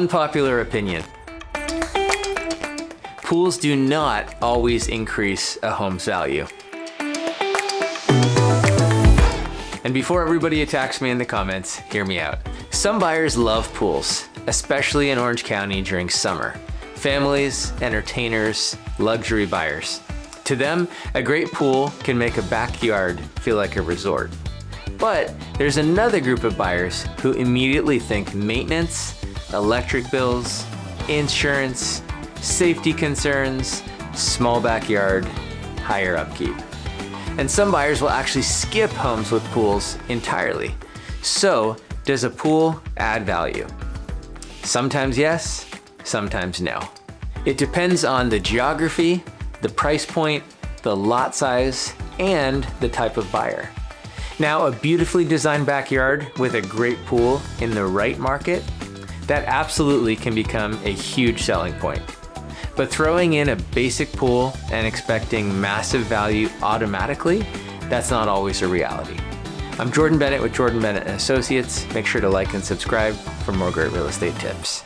Unpopular opinion. Pools do not always increase a home's value. And before everybody attacks me in the comments, hear me out. Some buyers love pools, especially in Orange County during summer. Families, entertainers, luxury buyers. To them, a great pool can make a backyard feel like a resort. But there's another group of buyers who immediately think maintenance, electric bills, insurance, safety concerns, small backyard, higher upkeep. And some buyers will actually skip homes with pools entirely. So, does a pool add value? Sometimes yes, sometimes no. It depends on the geography, the price point, the lot size, and the type of buyer. Now, a beautifully designed backyard with a great pool in the right market, that absolutely can become a huge selling point. But throwing in a basic pool and expecting massive value automatically, that's not always a reality. I'm Jordan Bennett with Jordan Bennett & Associates. Make sure to like and subscribe for more great real estate tips.